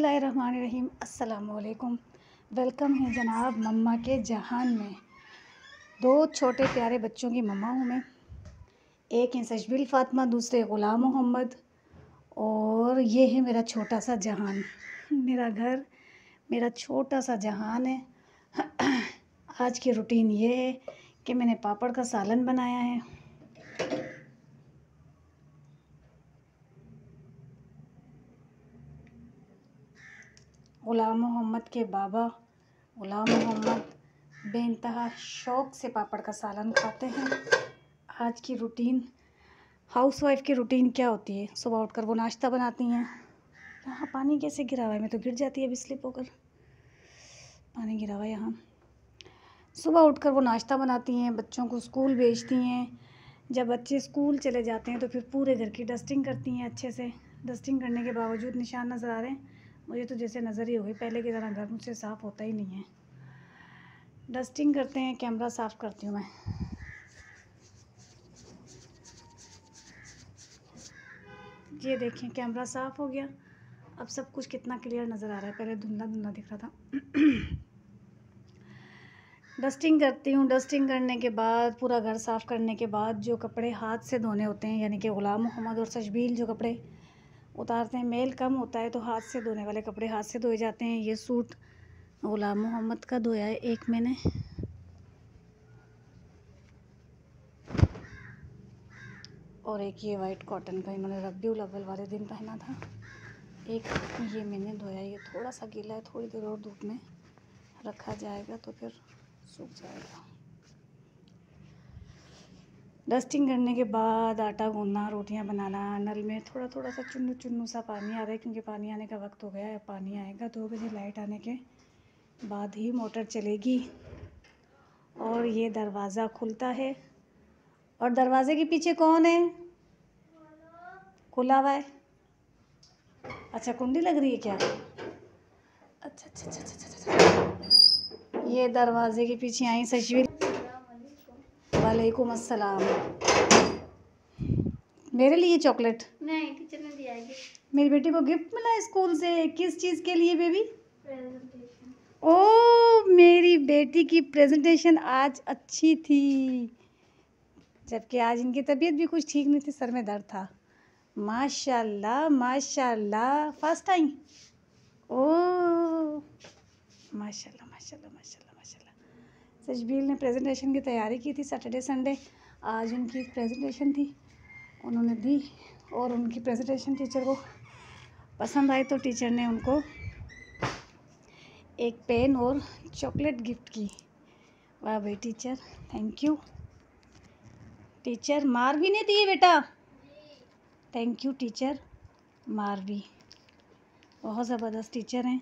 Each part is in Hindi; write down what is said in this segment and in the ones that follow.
बिस्मिल्लाहिर्रहमानिर्रहीम। अस्सलामुअलैकुम। वेलकम है जनाब मम्मा के जहान में। दो छोटे प्यारे बच्चों की मम्मा हूँ मैं। एक है सशबिल फ़ातिमा, दूसरे ग़ुलाम मोहम्मद। और ये है मेरा छोटा सा जहान, मेरा घर, मेरा छोटा सा जहान है। आज की रूटीन ये है कि मैंने पापड़ का सालन बनाया है। ग़ुलाम मोहम्मद के बाबा ग़ुलाम मोहम्मद बेइंतहा शौक़ से पापड़ का सालन खाते हैं। आज की रूटीन, हाउसवाइफ की रूटीन क्या होती है? सुबह उठकर वो नाश्ता बनाती हैं। यहाँ पानी कैसे गिरा हुआ है? मैं तो गिर जाती है अभी स्लिप होकर। पानी गिरा हुआ है यहाँ। सुबह उठकर वो नाश्ता बनाती हैं, बच्चों को स्कूल भेजती हैं। जब बच्चे स्कूल चले जाते हैं तो फिर पूरे घर की डस्टिंग करती हैं अच्छे से। डस्टिंग करने के बावजूद निशान नज़र आ रहे हैं मुझे तो, जैसे नज़र ही हो गई। पहले की तरह घर मुझसे साफ़ होता ही नहीं है। डस्टिंग करते हैं, कैमरा साफ़ करती हूँ मैं। ये देखें, कैमरा साफ़ हो गया। अब सब कुछ कितना क्लियर नज़र आ रहा है, पहले धुंधला धुंधला दिख रहा था। डस्टिंग करती हूँ। डस्टिंग करने के बाद, पूरा घर साफ़ करने के बाद, जो कपड़े हाथ से धोने होते हैं, यानी कि ग़ुलाम मोहम्मद और सशबील जो कपड़े उतारते हैं, मेल कम होता है तो हाथ से धोने वाले कपड़े हाथ से धोए जाते हैं। ये सूट ग़ुलाम मोहम्मद का धोया है एक मैंने, और एक ये वाइट कॉटन का इन्होंने रब्बीउल अव्वल वाले दिन पहना था। एक ये मैंने धोया, ये थोड़ा सा गीला है, थोड़ी देर और धूप में रखा जाएगा तो फिर सूख जाएगा। डस्टिंग करने के बाद आटा गूंदना, रोटियां बनाना। नल में थोड़ा थोड़ा सा चुन्नू चुन्नू सा पानी आ रहा है क्योंकि पानी आने का वक्त हो गया है। पानी आएगा 2 बजे, लाइट आने के बाद ही मोटर चलेगी। और ये दरवाज़ा खुलता है। और दरवाज़े के पीछे कौन है? खुला हुआ है। अच्छा, कुंडी लग रही है क्या? अच्छा अच्छा अच्छा अच्छा अच्छा। ये दरवाज़े के पीछे आई सशबील। वालेकुम अस्सलाम। मेरे लिए चॉकलेट? नहीं, टीचर ने दिया है। मेरी बेटी को गिफ्ट मिला है स्कूल से। किस चीज़ के लिए बेबी? प्रेजेंटेशन। ओ, मेरी बेटी की प्रेजेंटेशन आज अच्छी थी, जबकि आज इनकी तबीयत भी कुछ ठीक नहीं थी, सर में दर्द था। माशाल्लाह माशाल्लाह, फर्स्ट आई। ओ माशाल्लाह माशाल्लाह माशाल्लाह माशाल्लाह। सशबील ने प्रेजेंटेशन की तैयारी की थी। सैटरडे संडे आज उनकी प्रेजेंटेशन थी, उन्होंने दी। और उनकी प्रेजेंटेशन टीचर को पसंद आई तो टीचर ने उनको एक पेन और चॉकलेट गिफ्ट की। वाह भाई टीचर, थैंक यू। टीचर मारवी ने दी बेटा। थैंक यू टीचर मारवी, बहुत ज़बरदस्त टीचर हैं।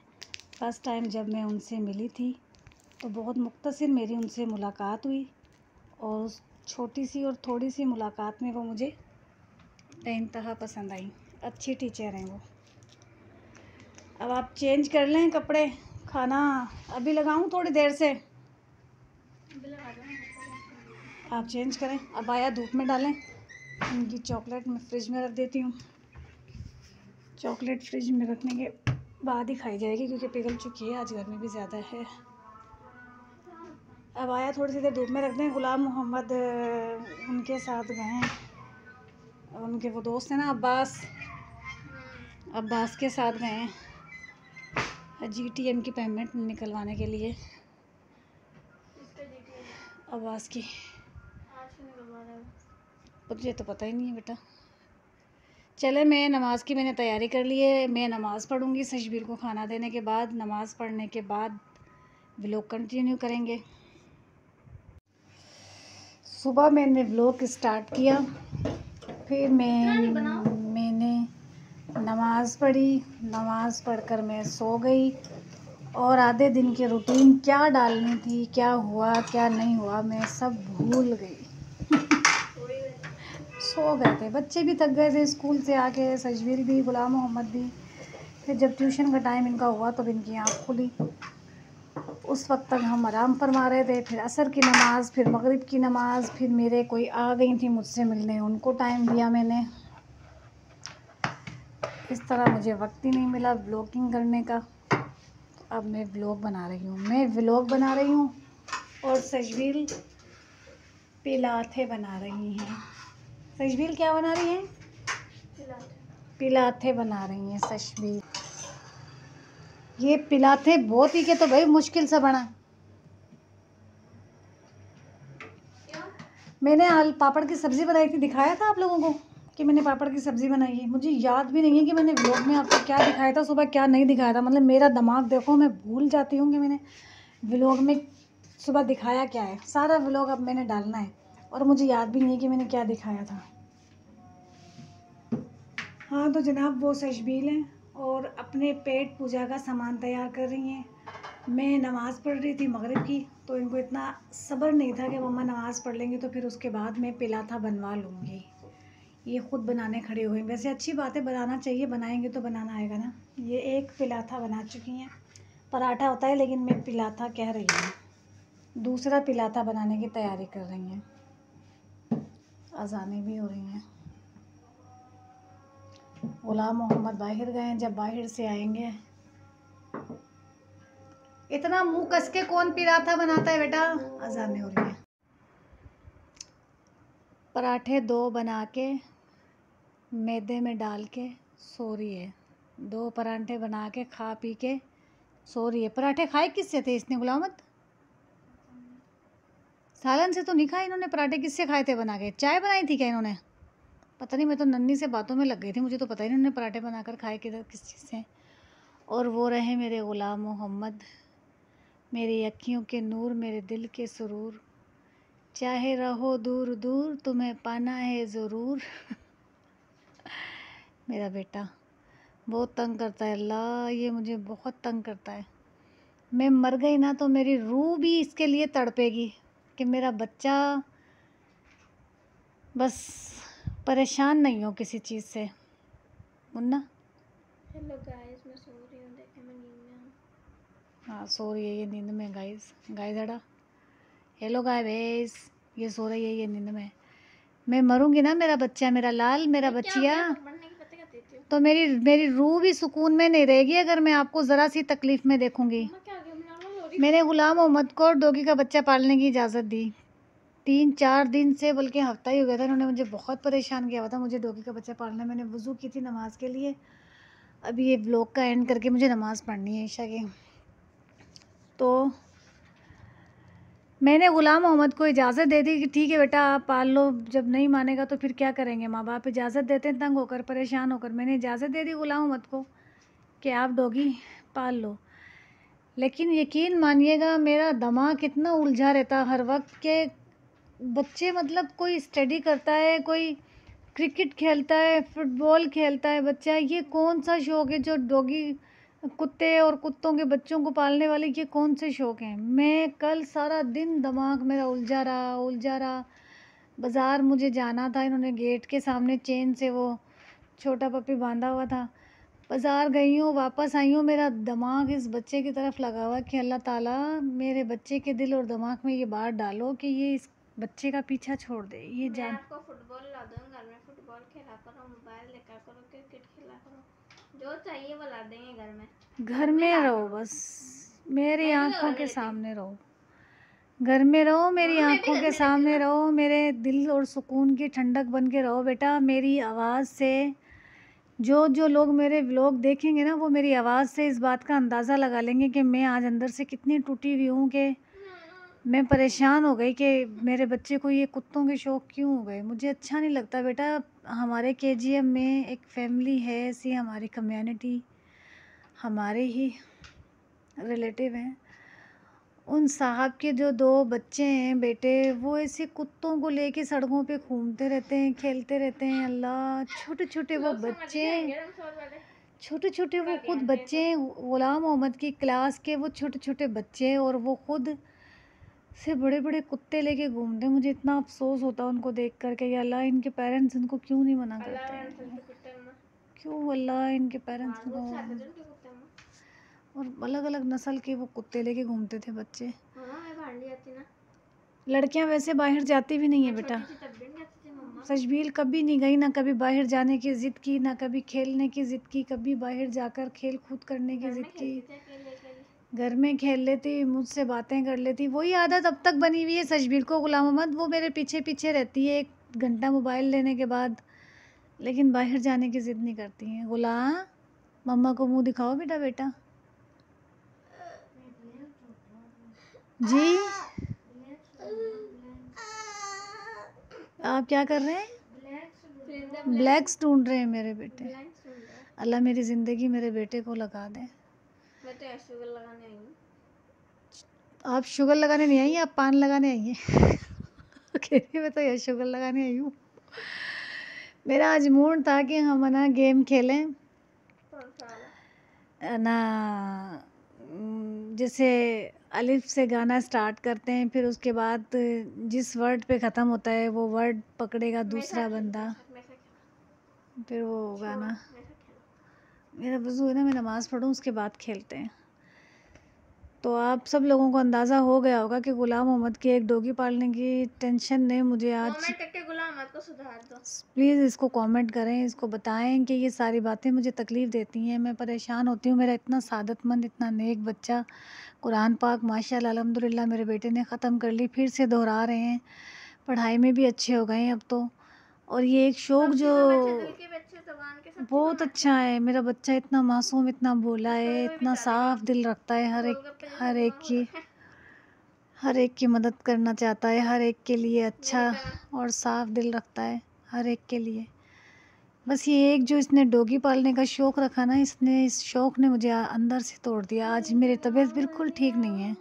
फ़र्स्ट टाइम जब मैं उनसे मिली थी तो बहुत मुख्तसर मेरी उनसे मुलाकात हुई, और उस छोटी सी और थोड़ी सी मुलाकात में वो मुझे बेइंतहा पसंद आई। अच्छी टीचर हैं वो। अब आप चेंज कर लें कपड़े। खाना अभी लगाऊं थोड़ी देर से? आप चेंज करें। अब आया धूप में डालें। इनकी चॉकलेट मैं फ्रिज में रख देती हूँ। चॉकलेट फ्रिज में रखने के बाद ही खाई जाएगी क्योंकि पिघल चुकी है, आज गर्मी भी ज़्यादा है। अब आया थोड़ी सी देर धूप में रख दें। ग़ुलाम मोहम्मद उनके साथ गए हैं, उनके वो दोस्त हैं ना अब्बास, अब्बास के साथ गए हैं GTM की पेमेंट निकलवाने के लिए। अब्बास की मुझे तो पता ही नहीं है बेटा। चले, मैं नमाज़ की मैंने तैयारी कर ली है। मैं नमाज़ पढ़ूँगी सशबीर को खाना देने के बाद। नमाज़ पढ़ने के बाद व्लॉग कंटिन्यू करेंगे। सुबह मैंने व्लॉग स्टार्ट किया, फिर मैंने नमाज़ पढ़ी। नमाज़ पढ़कर मैं सो गई, और आधे दिन की रूटीन क्या डालनी थी, क्या हुआ क्या नहीं हुआ, मैं सब भूल गई। सो गए थे, बच्चे भी थक गए थे स्कूल से आके, सशबील भी, ग़ुलाम मोहम्मद भी। फिर जब ट्यूशन का टाइम इनका हुआ तब इनकी आँख खुली। उस वक्त तक हम आराम फरमा रहे थे। फिर असर की नमाज़, फिर मगरिब की नमाज़, फिर मेरे कोई आ गई थी मुझसे मिलने, उनको टाइम दिया मैंने। इस तरह मुझे वक्त ही नहीं मिला व्लॉगिंग करने का। अब मैं व्लॉग बना रही हूँ और सजवील पिलाथे बना रही हैं। सजवील क्या बना रही हैं? पिलाथे बना रही हैं सजवील। ये पिलाथे बहुत ही के तो भाई मुश्किल से बना। मैंने आलू पापड़ की सब्ज़ी बनाई थी, दिखाया था आप लोगों को कि मैंने पापड़ की सब्ज़ी बनाई है। मुझे याद भी नहीं है कि मैंने व्लॉग में आपको क्या दिखाया था, सुबह क्या नहीं दिखाया था। मतलब मेरा दिमाग देखो, मैं भूल जाती हूँ कि मैंने व्लॉग में सुबह दिखाया क्या है। सारा व्लॉग अब मैंने डालना है और मुझे याद भी नहीं है कि मैंने क्या दिखाया था। हाँ तो जनाब वो सजबील हैं और अपने पेट पूजा का सामान तैयार कर रही हैं। मैं नमाज़ पढ़ रही थी मगरिब की, तो इनको इतना सब्र नहीं था कि मम्मा नमाज़ पढ़ लेंगे तो फिर उसके बाद मैं पिलाथा बनवा लूँगी। ये ख़ुद बनाने खड़े हुए हैं। वैसे अच्छी बात है, बनाना चाहिए, बनाएंगे तो बनाना आएगा ना। ये एक पिलाथा बना चुकी हैं। पराठा होता है लेकिन मैं पिलाथा कह रही हूँ। दूसरा पिलाथा बनाने की तैयारी कर रही हैं। अज़ानें भी हो रही हैं। गुलाम मोहम्मद बाहर गए हैं, जब बाहर से आएंगे। इतना मुंह कस के कौन पिराठा बनाता है बेटा? अज़ानें हो रही हैं। पराठे 2 बना के मैदे में डाल के सो रही है। 2 पराठे बना के खा पी के सो रही है। पराठे खाए किससे थे इसने गुलामत? सालन से तो नहीं खाए इन्होंने। पराठे किससे खाए थे बना के? चाय बनाई थी क्या इन्होंने? पता नहीं, मैं तो नन्ही से बातों में लग गई थी, मुझे तो पता ही नहीं इन्होंने पराठे बनाकर खाए किधर किस चीज़ से। और वो रहे मेरे ग़ुलाम मोहम्मद, मेरी अँखियों के नूर, मेरे दिल के सुरूर। चाहे रहो दूर दूर तुम्हें पाना है ज़रूर। मेरा बेटा बहुत तंग करता है अल्लाह, ये मुझे बहुत तंग करता है। मैं मर गई ना तो मेरी रूह भी इसके लिए तड़पेगी कि मेरा बच्चा बस परेशान नहीं हो किसी चीज़ से। मुन्ना हेलो गाइस, मैं सो रही हूँ, देखें मैं नींद में हूँ। हाँ सो रही है ये नींद में। गाइस अड़ा हेलो गाइस, ये सो रही है ये नींद में। मैं मरूंगी ना, मेरा बच्चा, मेरा लाल, मेरा बच्चिया, तो मेरी मेरी रूह भी सुकून में नहीं रहेगी अगर मैं आपको ज़रा सी तकलीफ़ में देखूंगी। मैंने ग़ुलाम मोहम्मद को डॉगी का बच्चा पालने की इजाज़त दी 3-4 दिन से, बल्कि हफ़्ता ही हो गया था। उन्होंने मुझे बहुत परेशान किया हुआ था मुझे डॉगी का बच्चा पालना। मैंने वज़ू की थी नमाज़ के लिए। अभी ये व्लॉग का एंड करके मुझे नमाज़ पढ़नी है ईशा की। तो मैंने ग़ुलाम मोहम्मद को इजाज़त दे दी कि ठीक है बेटा आप पाल लो, जब नहीं मानेगा तो फिर क्या करेंगे, माँ बाप इजाज़त देते हैं तंग होकर, परेशान होकर। मैंने इजाज़त दे दी ग़ुलाम मोहम्मद को कि आप डॉगी पाल लो। लेकिन यकीन मानिएगा मेरा दिमाग इतना उलझा रहता हर वक्त के बच्चे, मतलब कोई स्टडी करता है, कोई क्रिकेट खेलता है, फुटबॉल खेलता है बच्चा। ये कौन सा शौक़ है जो डॉगी कुत्ते और कुत्तों के बच्चों को पालने वाले, ये कौन से शौक़ हैं? मैं कल सारा दिन दिमाग मेरा उलझा रहा। बाज़ार मुझे जाना था, इन्होंने गेट के सामने चेन से वो छोटा पप्पी बांधा हुआ था। बाज़ार गई हूँ, वापस आई हूँ, मेरा दिमाग इस बच्चे की तरफ लगा हुआ कि अल्लाह ताला मेरे बच्चे के दिल और दिमाग में ये बात डालो कि ये इस बच्चे का पीछा छोड़ दे। ये जान आपको फुटबॉल ला दूंगा, घर में फुटबॉल खेला करो, मोबाइल देखा करो, क्रिकेट खेला करो, जो चाहिए वो ला देंगे घर में। घर में रहो, बस मेरी आंखों के सामने रहो, घर में रहो, मेरी आंखों के सामने रहो, मेरे दिल और सुकून की ठंडक बन के रहो बेटा। मेरी आवाज़ से जो लोग मेरे व्लॉग देखेंगे ना, वो मेरी आवाज़ से इस बात का अंदाज़ा लगा लेंगे कि मैं आज अंदर से कितनी टूटी हुई हूँ, कि मैं परेशान हो गई कि मेरे बच्चे को ये कुत्तों के शौक़ क्यों हो गए। मुझे अच्छा नहीं लगता बेटा। हमारे केजीएम में एक फैमिली है ऐसी, हमारी कम्युनिटी, हमारे ही रिलेटिव हैं, उन साहब के जो 2 बच्चे हैं बेटे, वो ऐसे कुत्तों को लेके सड़कों पे घूमते रहते हैं, खेलते रहते हैं। अल्लाह, छोटे छोटे वो बच्चे, छोटे छोटे वो खुद बच्चे हैं, ग़ुलाम मोहम्मद की क्लास के वो छोटे छोटे बच्चे, और वो खुद से बड़े बड़े कुत्ते लेके घूमते हैं। मुझे इतना अफसोस होता है उनको देख कर के, या अल्लाह इनके पेरेंट्स इनको क्यों नहीं मना करते हैं, क्यों अल्लाह इनके पेरेंट्स इनको। और अलग अलग नस्ल के वो कुत्ते लेके घूमते थे बच्चे। लड़कियां वैसे बाहर जाती भी नहीं है बेटा, सशबील कभी नहीं गई, ना कभी बाहर जाने की ज़िद की, ना कभी खेलने की ज़िद की, कभी बाहर जाकर खेल कूद करने की ज़िद की। घर में खेल लेती, मुझसे बातें कर लेती। वही आदत अब तक बनी हुई है सशबील को। गुलाम मोहम्मद वो मेरे पीछे पीछे रहती है 1 घंटा मोबाइल लेने के बाद, लेकिन बाहर जाने की ज़िद नहीं करती हैं। गुलाम, मम्मा को मुंह दिखाओ बेटा। बेटा जी, आप क्या कर रहे हैं? ब्लैक्स ढूंढ रहे हैं मेरे बेटे। अल्लाह मेरी ज़िंदगी मेरे बेटे को लगा दे। मैं तो शुगर लगाने आई हूँ। आप शुगर लगाने नहीं आई, आप पान लगाने आई हैं। कह रही मैं तो यह शुगर लगाने आई हूँ। मेरा आज मूड था कि हम ना गेम खेलें ना, जैसे अलिफ से गाना स्टार्ट करते हैं, फिर उसके बाद जिस वर्ड पे ख़त्म होता है वो वर्ड पकड़ेगा दूसरा बंदा, फिर वो गाना। मेरा वज़ू है ना, मैं नमाज़ पढ़ूँ उसके बाद खेलते हैं। तो आप सब लोगों को अंदाज़ा हो गया होगा कि गुलाम मोहम्मद के एक डॉगी पालने की टेंशन ने मुझे आज। कमेंट करके गुलाम मोहम्मद को सुधार दो प्लीज़, इसको कमेंट करें, इसको बताएं कि ये सारी बातें मुझे तकलीफ़ देती हैं, मैं परेशान होती हूँ। मेरा इतना सादतमंद, इतना नेक बच्चा, कुरान पाक माशाल्लाह अल्हम्दुलिल्लाह मेरे बेटे ने ख़त्म कर ली, फिर से दोहरा रहे हैं, पढ़ाई में भी अच्छे हो गए हैं अब तो। और ये एक शौक़ जो बहुत अच्छा है, मेरा बच्चा इतना मासूम, इतना भोला है, इतना साफ़ दिल रखता है, हर एक की मदद करना चाहता है, हर एक के लिए अच्छा और साफ़ दिल रखता है, हर एक के लिए। बस ये एक जो इसने डॉगी पालने का शौक़ रखा ना, इस शौक़ ने मुझे अंदर से तोड़ दिया। आज मेरी तबीयत बिल्कुल ठीक नहीं है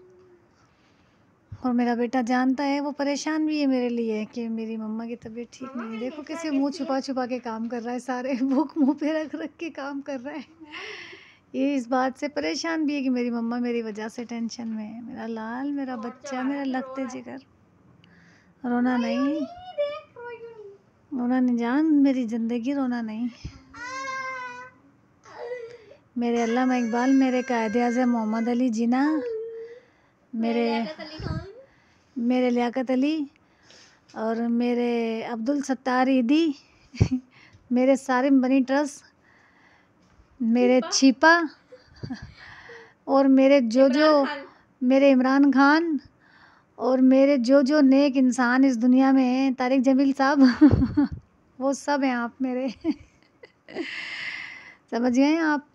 और मेरा बेटा जानता है, वो परेशान भी है मेरे लिए कि मेरी मम्मा की तबीयत ठीक नहीं है। देखो कैसे मुंह छुपा छुपा के काम कर रहा है, सारे बुक मुंह पे रख रख के काम कर रहा है। ये इस बात से परेशान भी है कि मेरी मम्मा मेरी वजह से टेंशन में है। मेरा लाल, मेरा बच्चा, मेरा लगते जिगर। रोना नहीं, रोना नहीं जान, मेरी ज़िंदगी रोना नहीं। मेरे अल्लामा इकबाल, मेरे कायदे आज़म मोहम्मद अली जिन्ना, मेरे लियाकत अली और मेरे अब्दुल सत्तार ईदी, मेरे सारिम बनी ट्रस्ट, मेरे छिपा और मेरे मेरे इमरान खान और मेरे जो नेक इंसान इस दुनिया में हैं, तारिक जमील साहब वो सब हैं आप मेरे। समझ गए हैं आप?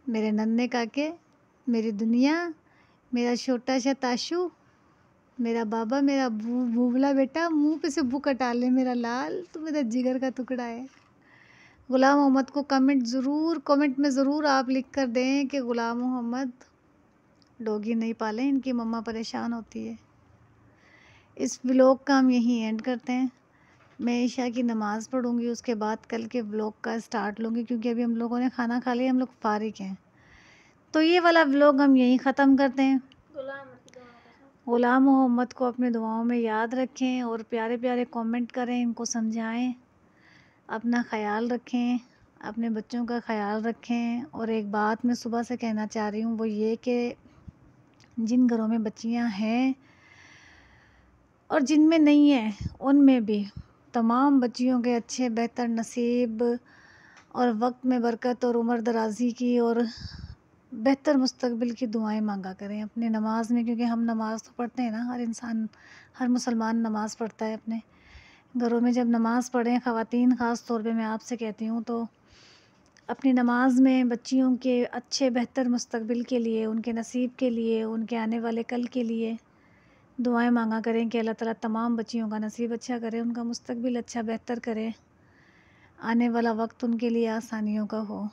मेरे नन्हे काके, मेरी दुनिया, मेरा छोटा सा ताशू, मेरा बाबा, मेरा भूवला बेटा, मुंह पे से बू कटा ले मेरा लाल, तो मेरा जिगर का टुकड़ा है। गुलाम मोहम्मद को कमेंट में ज़रूर आप लिख कर दें कि गुलाम मोहम्मद डॉगी नहीं पालें, इनकी मम्मा परेशान होती है। इस व्लॉग का हम यहीं एंड करते हैं। मैं ईशा की नमाज़ पढ़ूंगी, उसके बाद कल के व्लॉग का स्टार्ट लूँगी, क्योंकि अभी हम लोगों ने खाना खा लिया, हम लोग फारिग हैं। तो ये वाला व्लॉग हम यहीं ख़त्म करते हैं। गुलाम मोहम्मद को अपने दुआओं में याद रखें और प्यारे प्यारे कमेंट करें, इनको समझाएं, अपना ख्याल रखें, अपने बच्चों का ख्याल रखें। और एक बात मैं सुबह से कहना चाह रही हूँ, वो ये कि जिन घरों में बच्चियाँ हैं और जिनमें नहीं है, उनमें भी तमाम बच्चियों के अच्छे बेहतर नसीब और वक्त में बरकत और उम्र दराज़ी की और बेहतर मुस्तकबिल की दुआएं मांगा करें अपने नमाज में, क्योंकि हम नमाज़ तो पढ़ते हैं ना, हर इंसान, हर मुसलमान नमाज़ पढ़ता है अपने घरों में। जब नमाज़ पढ़ें, ख़वातीन ख़ास तौर पे मैं आपसे कहती हूँ, तो अपनी नमाज में बच्चियों के अच्छे बेहतर मुस्तकबिल के लिए, उनके नसीब के लिए, उनके आने वाले कल के लिए दुआएं मांगा करें कि अल्लाह ताला तमाम बच्चियों का नसीब अच्छा करे, उनका मुस्तकबिल अच्छा बेहतर करे, आने वाला वक्त उनके लिए आसानियों का हो।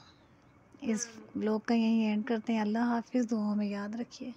इस व्लॉग का यहीं एंड करते हैं। अल्लाह हाफ़िज़, दुआओं में याद रखिए।